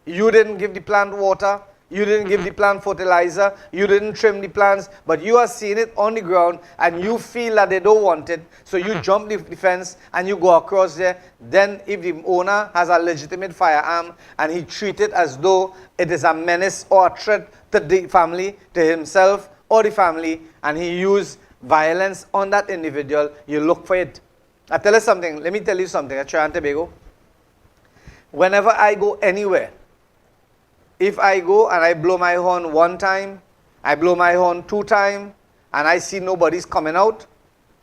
You didn't give the plant water. You didn't give the plant fertilizer. You didn't trim the plants. But you are seeing it on the ground and you feel that they don't want it. So you jump the fence and you go across there. Then if the owner has a legitimate firearm and he treats it as though it is a menace or a threat to the family, to himself or the family, and he used violence on that individual, you look for it. I tell you something, let me tell you something at Trinidad and Tobago. Whenever I go anywhere, if I go and I blow my horn one time, I blow my horn 2 times, and I see nobody's coming out,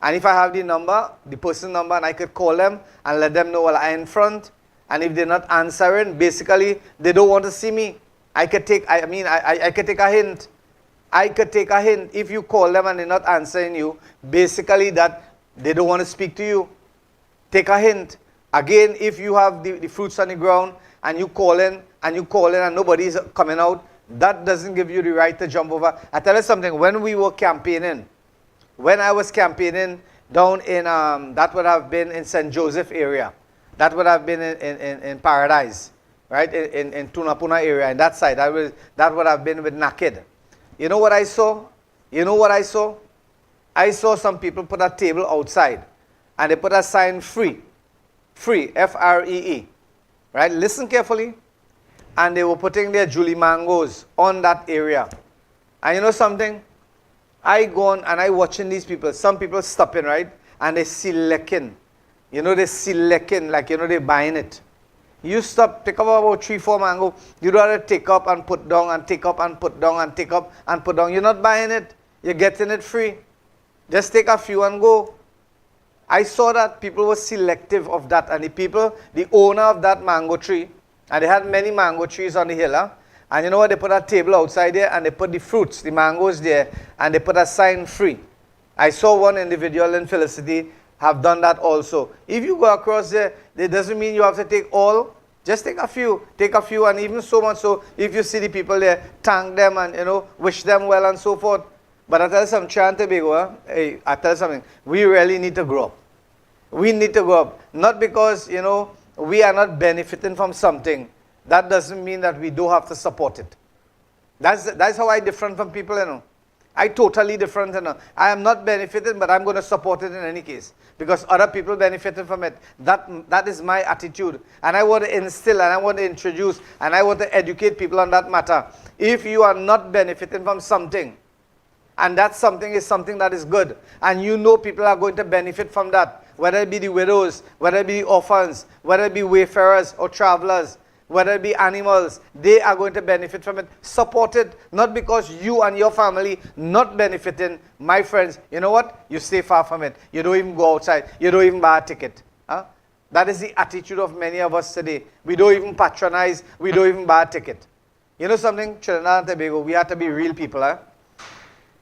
and if I have the number, the person's number, and I could call them and let them know while I'm in front, and if they're not answering, basically, they don't want to see me. I could take a hint. I could take a hint. If you call them and they're not answering you, basically that they don't want to speak to you. Take a hint. Again, if you have the fruits on the ground and you call in and nobody's coming out, that doesn't give you the right to jump over. I tell you something, when we were campaigning, when I was campaigning down in, that would have been in St. Joseph area. That would have been in Paradise, right? In Tunapuna area, in that side. That would have been with Naked. You know what I saw? You know what I saw? I saw some people put a table outside and they put a sign free. Free, F-R-E-E. Right? Listen carefully. And they were putting their Julie mangoes on that area. And you know something? I go on and I watching these people. Some people stopping, right? And they selecting. You know, they selecting, like, you know, they buying it. You stop, take up about 3-4 mango. You rather take up and put down and take up and put down and take up and put down. You're not buying it. You're getting it free. Just take a few and go. I saw that people were selective of that. And the people, the owner of that mango tree, and they had many mango trees on the hill. Huh? And you know what? They put a table outside there and they put the fruits, the mangoes there, and they put a sign free. I saw one individual in Felicity have done that also. If you go across there, it doesn't mean you have to take all. Just take a few. Take a few, and even so much so, if you see the people there, thank them and, you know, wish them well and so forth. But I tell you something, Trinidad and Tobago, hey, I tell you something, we really need to grow up. We need to grow up. Not because, you know, we are not benefiting from something. That doesn't mean that we do have to support it. That's how I different from people, you know. I totally different, you know. I am not benefiting, but I'm going to support it in any case. Because other people benefited from it. That is my attitude. And I want to instill, and I want to introduce, and I want to educate people on that matter. If you are not benefiting from something, and that something is something that is good, and you know people are going to benefit from that, whether it be the widows, whether it be the orphans, whether it be wayfarers or travelers, whether it be animals, they are going to benefit from it. Support it, not because you and your family not benefiting. My friends, you know what? You stay far from it. You don't even go outside. You don't even buy a ticket. Huh? That is the attitude of many of us today. We don't even patronize. We don't even buy a ticket. You know something? Trinidad and Tobago, we have to be real people. Huh?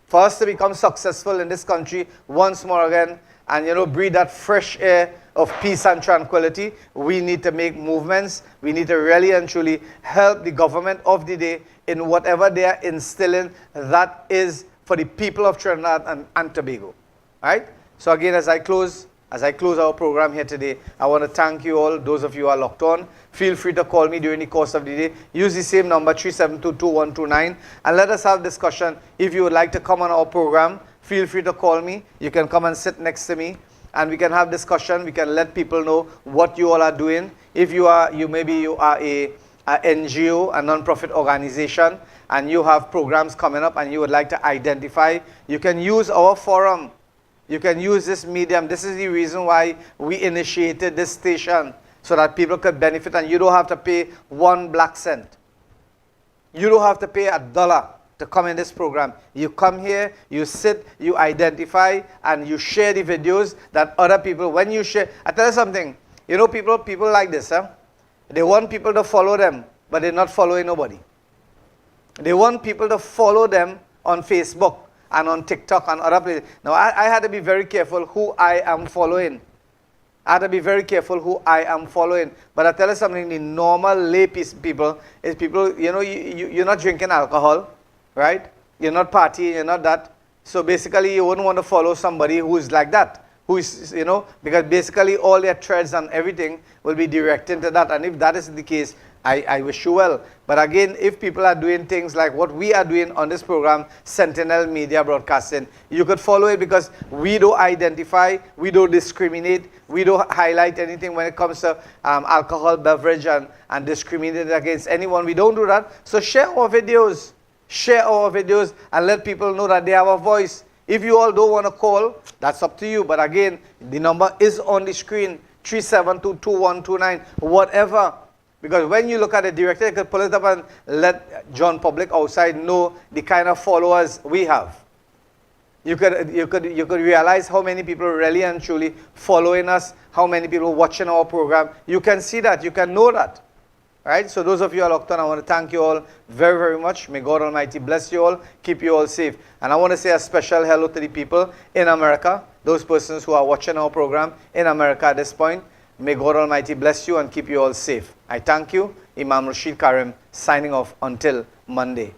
For us to become successful in this country once more again, and, you know, breathe that fresh air of peace and tranquility, we need to make movements. We need to really and truly help the government of the day in whatever they are instilling that is for the people of Trinidad and Tobago. All right? So again, as I close our program here today, I want to thank you all, those of you who are locked on. Feel free to call me during the course of the day. Use the same number, 3722129, and let us have discussion. If you would like to come on our program, feel free to call me. You can come and sit next to me, and we can have discussion. We can let people know what you all are doing. If you are a NGO, a non-profit organization, and you have programs coming up and you would like to identify, you can use our forum. You can use this medium. This is the reason why we initiated this station, so that people could benefit, and you don't have to pay 1 black cent. You don't have to pay $1 to come in this program. You come here, you sit, you identify, and you share the videos that other people, when you share, I tell you something, you know, people like this, huh? They want people to follow them, but they're not following nobody. They want people to follow them on Facebook and on TikTok and other places. Now, I had to be very careful who I am following. I had to be very careful who I am following. But I tell you something, the normal lay people is people, you know, you're not drinking alcohol, right? You're not partying, you're not that. So basically, you wouldn't want to follow somebody who is like that. Who is, you know, because basically all their threads and everything will be directed to that. And if that is the case, I wish you well. But again, if people are doing things like what we are doing on this program, Sentinel Media Broadcasting, you could follow it, because we don't identify, we don't discriminate, we don't highlight anything when it comes to alcohol, beverage, and discriminate against anyone. We don't do that. So share our videos and let people know that they have a voice. If you all don't want to call, that's up to you. But again, the number is on the screen, 372-2129, whatever. Because when you look at the director, you could pull it up and let John Public outside know the kind of followers we have. You could realize how many people really and truly following us, how many people watching our program. You can see that, you can know that. Right? So those of you who are locked on, I want to thank you all very, very much. May God Almighty bless you all, keep you all safe. And I want to say a special hello to the people in America, those persons who are watching our program in America at this point. May God Almighty bless you and keep you all safe. I thank you. Imam Rashid Karim signing off until Monday.